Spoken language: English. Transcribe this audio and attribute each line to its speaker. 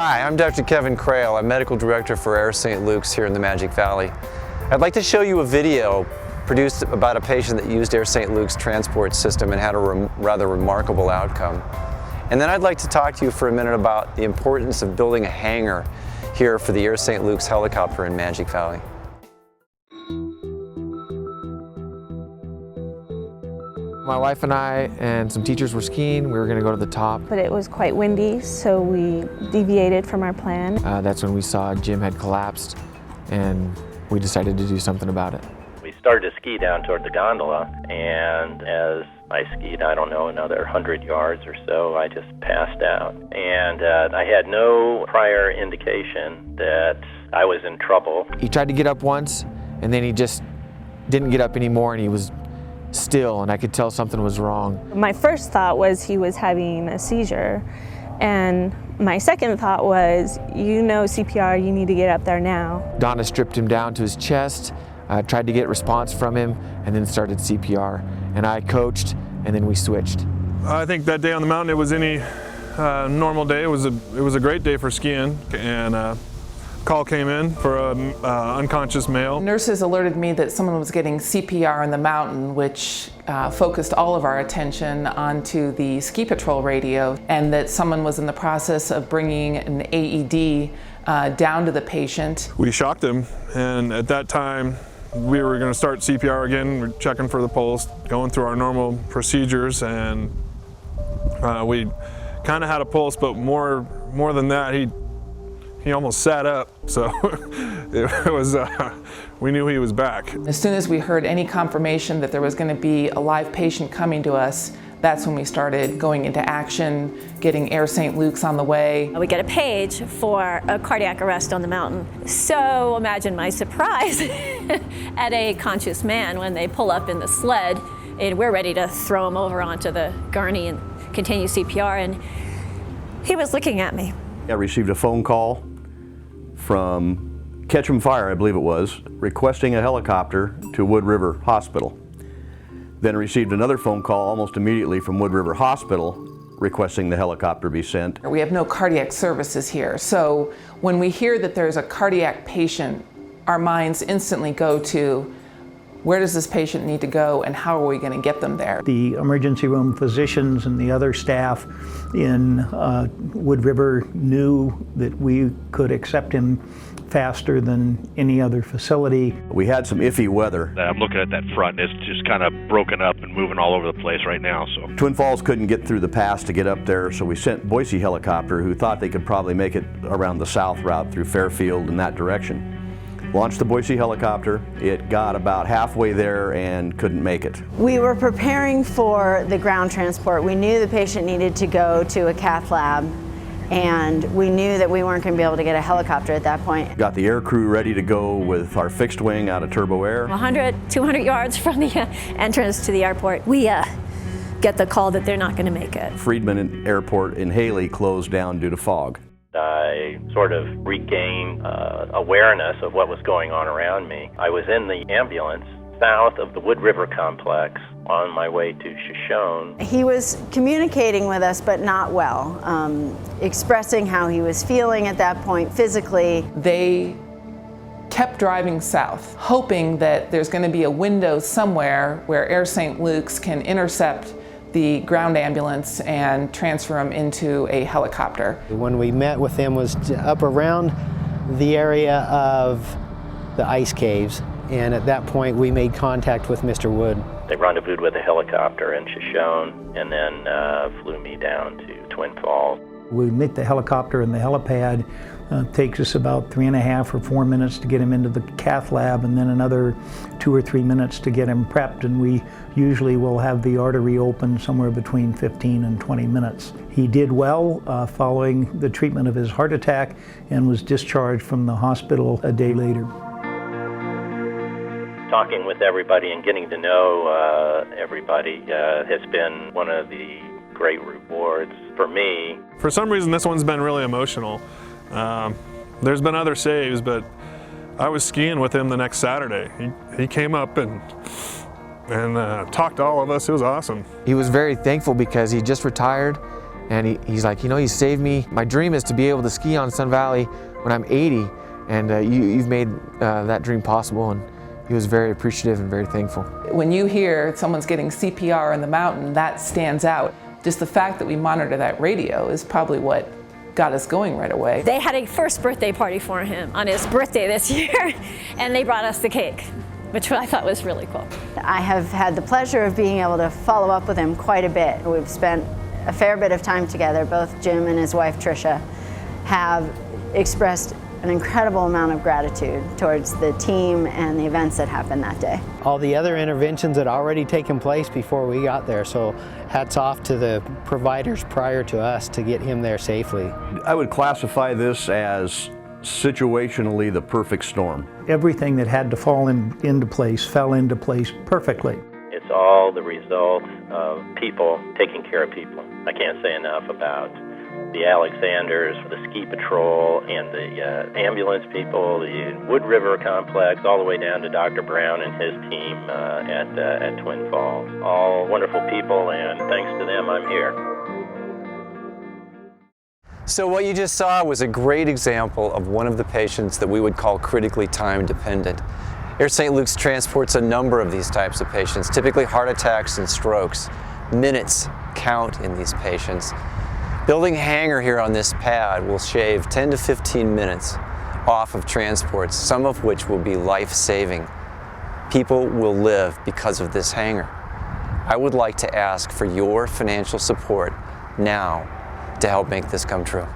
Speaker 1: Hi, I'm Dr. Kevin Crail. I'm Medical Director for Air St. Luke's here in the Magic Valley. I'd like to show you a video produced about a patient that used Air St. Luke's transport system and had a rather remarkable outcome. And then I'd like to talk to you for a minute about the importance of building a hangar here for the Air St. Luke's helicopter in Magic Valley.
Speaker 2: My wife and I and some teachers were skiing. We were going to go to the top.
Speaker 3: But it was quite windy, so we deviated from our plan.
Speaker 2: That's when we saw Jim had collapsed, and we decided to do something about it.
Speaker 4: We started to ski down toward the gondola, and as I skied, I don't know, another 100 yards or so, I just passed out. And I had no prior indication that I was in trouble.
Speaker 2: He tried to get up once, and then he just didn't get up anymore, and he was still, and I could tell something was wrong.
Speaker 3: My first thought was he was having a seizure, and my second thought was, you know CPR, you need to get up there now.
Speaker 2: Donna stripped him down to his chest, tried to get response from him, and then started CPR. And I coached, and then we switched.
Speaker 5: I think that day on the mountain, it was any normal day. It was a great day for skiing, and call came in for an unconscious male.
Speaker 6: Nurses alerted me that someone was getting CPR on the mountain, which focused all of our attention onto the ski patrol radio, and that someone was in the process of bringing an AED down to the patient. We
Speaker 5: shocked him, and at that time, we were going to start CPR again. We're checking for the pulse, going through our normal procedures, and we kind of had a pulse, but more than that, he almost sat up, so it was, we knew he was back.
Speaker 6: As soon as we heard any confirmation that there was going to be a live patient coming to us, that's when we started going into action, getting Air St. Luke's on the way.
Speaker 7: We get a page for a cardiac arrest on the mountain. So imagine my surprise at a conscious man when they pull up in the sled, and we're ready to throw him over onto the gurney and continue CPR, and he was looking at me.
Speaker 8: I received a phone call from Ketchum Fire, I believe it was, requesting a helicopter to Wood River Hospital. Then received another phone call almost immediately from Wood River Hospital requesting the helicopter be sent.
Speaker 6: We have no cardiac services here, so when we hear that there's a cardiac patient, our minds instantly go to, where does this patient need to go and how are we going to get them there?
Speaker 9: The emergency room physicians and the other staff in Wood River knew that we could accept him faster than any other facility.
Speaker 8: We had some iffy weather.
Speaker 10: I'm looking at that front, it's just kind of broken up and moving all over the place right now. So
Speaker 8: Twin Falls couldn't get through the pass to get up there, so we sent Boise Helicopter, who thought they could probably make it around the south route through Fairfield in that direction. Launched the Boise helicopter. It got about halfway there and couldn't make it.
Speaker 11: We were preparing for the ground transport. We knew the patient needed to go to a cath lab, and we knew that we weren't going to be able to get a helicopter at that point.
Speaker 8: Got the air crew ready to go with our fixed wing out of Turbo Air.
Speaker 7: 100, 200 yards from the entrance to the airport, we get the call that they're not going to make it.
Speaker 8: Friedman Airport in Haley closed down due to fog.
Speaker 4: I sort of regained awareness of what was going on around me. I was in the ambulance south of the Wood River complex on my way to Shoshone.
Speaker 11: He was communicating with us, but not well, expressing how he was feeling at that point physically.
Speaker 6: They kept driving south, hoping that there's going to be a window somewhere where Air St. Luke's can intercept the ground ambulance and transfer them into a helicopter.
Speaker 12: When we met with them was up around the area of the ice caves, and at that point we made contact with Mr. Wood.
Speaker 4: They rendezvoused with a helicopter in Shoshone and then flew me down to Twin Falls.
Speaker 9: We meet the helicopter in the helipad. Takes us about 3.5 or 4 minutes to get him into the cath lab, and then another 2 or 3 minutes to get him prepped, and we usually will have the artery open somewhere between 15 and 20 minutes. He did well following the treatment of his heart attack and was discharged from the hospital a day later.
Speaker 4: Talking with everybody and getting to know everybody has been one of the great rewards for me.
Speaker 5: For some reason, this one's been really emotional. There's been other saves, but I was skiing with him the next Saturday. He came up and talked to all of us. It was awesome.
Speaker 2: He was very thankful because he just retired And he's like, you know, you saved me. My dream is to be able to ski on Sun Valley when I'm 80, and you've made that dream possible. And he was very appreciative and very thankful.
Speaker 6: When you hear someone's getting CPR in the mountain, that stands out. Just the fact that we monitor that radio is probably what got us going right away.
Speaker 7: They had a first birthday party for him on his birthday this year, and they brought us the cake, which I thought was really cool.
Speaker 11: I have had the pleasure of being able to follow up with him quite a bit. We've spent a fair bit of time together. Both Jim and his wife Tricia have expressed an incredible amount of gratitude towards the team and the events that happened that day.
Speaker 12: All the other interventions had already taken place before we got there, so hats off to the providers prior to us to get him there safely.
Speaker 8: I would classify this as situationally the perfect storm.
Speaker 9: Everything that had to fall into place fell into place perfectly.
Speaker 4: It's all the result of people taking care of people. I can't say enough about the Alexanders, the ski patrol, and the ambulance people, the Wood River complex, all the way down to Dr. Brown and his team at Twin Falls. All wonderful people, and thanks to them, I'm here.
Speaker 1: So what you just saw was a great example of one of the patients that we would call critically time dependent. Air St. Luke's transports a number of these types of patients, typically heart attacks and strokes. Minutes count in these patients. Building Hangar here on this pad will shave 10 to 15 minutes off of transports, some of which will be life-saving. People will live because of this hangar. I would like to ask for your financial support now to help make this come true.